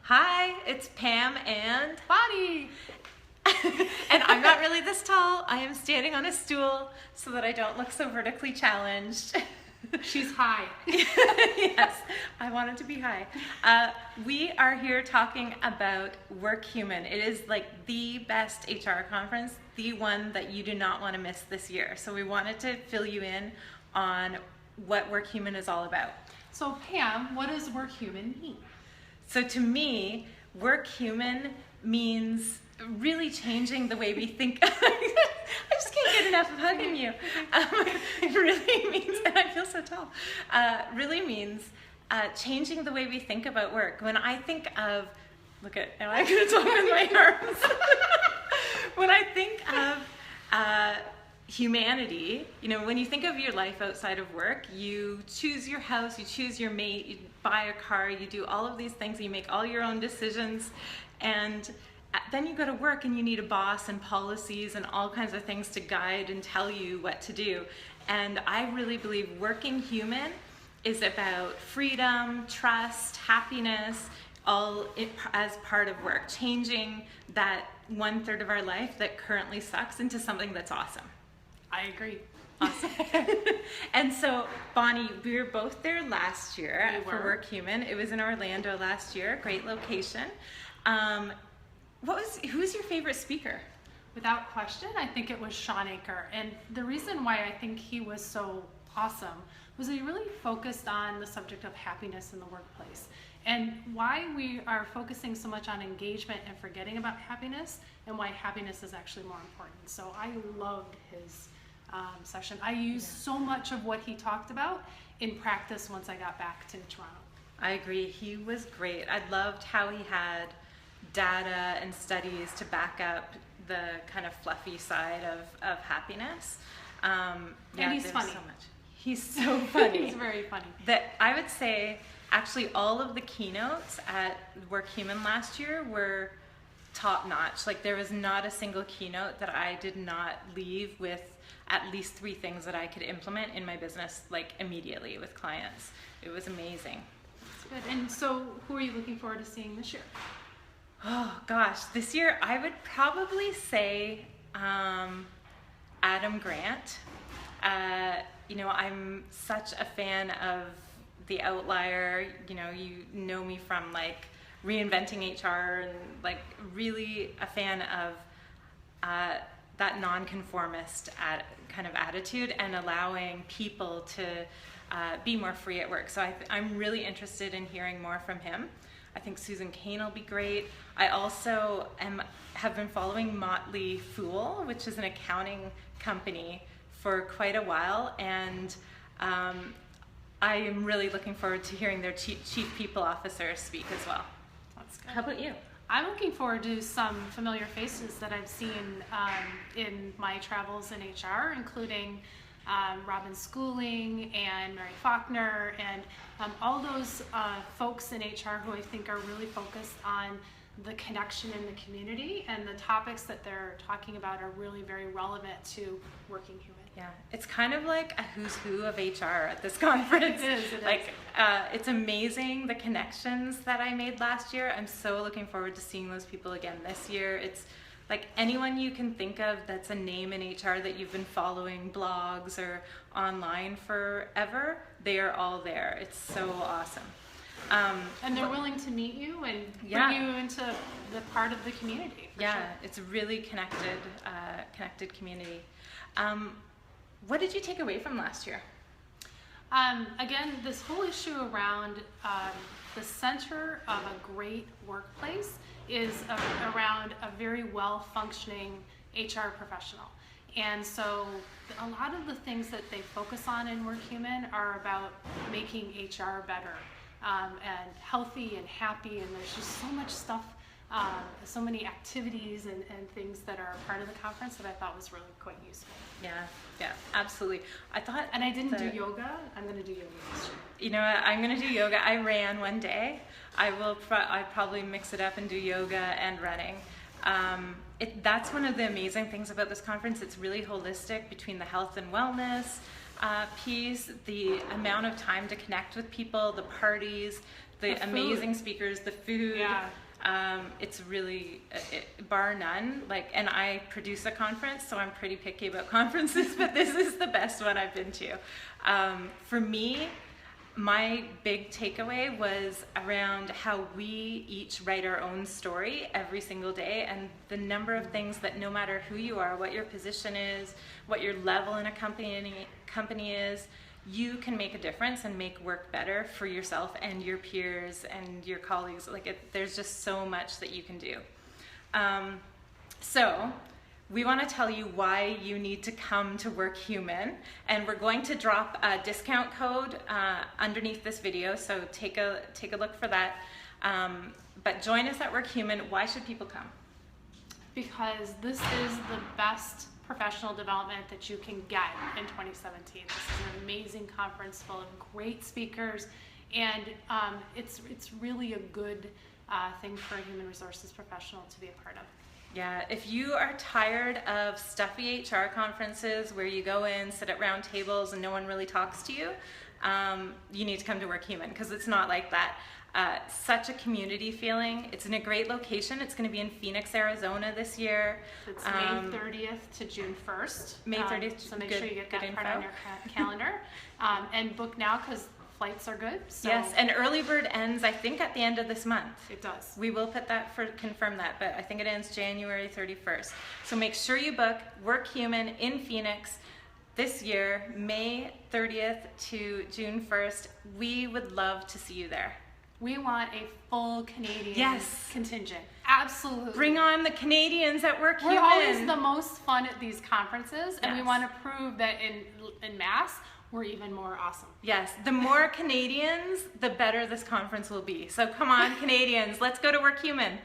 Hi, it's Pam and Bonni! and I'm not really this tall. I am standing on a stool so that I don't look so vertically challenged. She's high. Yes, I wanted to be high. We are here talking about Workhuman. It is like the best HR conference, the one that you do not want to miss this year. So we wanted to fill you in on what Workhuman is all about. So Pam, what does Workhuman mean? So to me, Workhuman means really changing the way we think. I just can't get enough of hugging you. It really means, and I feel so tall, really means changing the way we think about work. When I think of, now I'm going to talk with my arms. When I think of humanity, when you think of your life outside of work, you choose your house, you choose your mate, you buy a car, you do all of these things, you make all your own decisions, and then you go to work and you need a boss and policies and all kinds of things to guide and tell you what to do. And I really believe Working Human is about freedom, trust, happiness, all as part of work, changing that 1/3 of our life that currently sucks into something that's awesome. I agree. Awesome. And so, Bonni, we were both there last year for Workhuman. It was in Orlando last year. Great location. Who was your favorite speaker? Without question, I think it was Sean Aker. And the reason why I think he was so awesome was he really focused on the subject of happiness in the workplace. And why we are focusing so much on engagement and forgetting about happiness, and why happiness is actually more important. So I loved his session. I used so much of what he talked about in practice once I got back to Toronto. I agree. He was great. I loved how he had data and studies to back up the kind of fluffy side of happiness. And he's funny. So much. He's so funny. He's very funny. That I would say, actually, all of the keynotes at Workhuman last year were top notch. Like, there was not a single keynote that I did not leave with at least 3 things that I could implement in my business, like immediately with clients. It was amazing. That's good. And so, who are you looking forward to seeing this year? Oh gosh, this year I would probably say Adam Grant. I'm such a fan of The Outlier. You know me from like reinventing HR and like really a fan of that nonconformist kind of attitude and allowing people to be more free at work. So I'm really interested in hearing more from him. I think Susan Kane will be great. I also have been following Motley Fool, which is an accounting company, for quite a while, and I am really looking forward to hearing their chief people officer speak as well. That's good. How about you? I'm looking forward to some familiar faces that I've seen in my travels in HR, including Robin Schooling and Mary Faulkner, and all those folks in HR who I think are really focused on the connection in the community, and the topics that they're talking about are really very relevant to Working Human. Yeah, it's kind of like a who's who of HR at this conference. It is. It's amazing the connections that I made last year. I'm so looking forward to seeing those people again this year. It's like anyone you can think of that's a name in HR that you've been following, blogs or online forever, they are all there. It's so awesome. And they're willing to meet you and bring you into the part of the community. For sure. It's a really connected community. What did you take away from last year? Again, this whole issue around the center of a great workplace is around a very well-functioning HR professional. And so a lot of the things that they focus on in Workhuman are about making HR better and healthy and happy, and there's just so much stuff, so many activities and things that are part of the conference that I thought was really quite useful. Yeah, absolutely. And I didn't do yoga. I'm going to do yoga this year. You know what? I'm going to do yoga. I ran one day. I'd probably mix it up and do yoga and running. That's one of the amazing things about this conference. It's really holistic between the health and wellness piece, the amount of time to connect with people, the parties, the amazing speakers, the food. Yeah. It's really, bar none, like, and I produce a conference, so I'm pretty picky about conferences, but this is the best one I've been to. For me, my big takeaway was around how we each write our own story every single day, and the number of things that no matter who you are, what your position is, what your level in a company is, you can make a difference and make work better for yourself and your peers and your colleagues. Like, there's just so much that you can do. So we want to tell you why you need to come to Workhuman, and we're going to drop a discount code underneath this video, so take a look for that. But join us at Workhuman. Why should people come? Because this is the best professional development that you can get in 2017. This is an amazing conference full of great speakers, and it's really a good thing for a human resources professional to be a part of. Yeah, if you are tired of stuffy HR conferences where you go in, sit at round tables, and no one really talks to you, you need to come to Workhuman, because it's not like that. Such a community feeling. It's in a great location. It's going to be in Phoenix, Arizona this year. It's May 30th to June 1st. May 30th. So make sure you get that part on your calendar. And book now, because flights are good. So. Yes, and early bird ends, I think, at the end of this month. It does. We will confirm that, but I think it ends January 31st. So make sure you book Workhuman in Phoenix this year, May 30th to June 1st. We would love to see you there. We want a full Canadian Yes. contingent. Absolutely. Bring on the Canadians at Workhuman. We're always the most fun at these conferences, and we Yes. want to prove that in mass, we're even more awesome. Yes, the more Canadians, the better this conference will be. So come on, Canadians, let's go to Workhuman.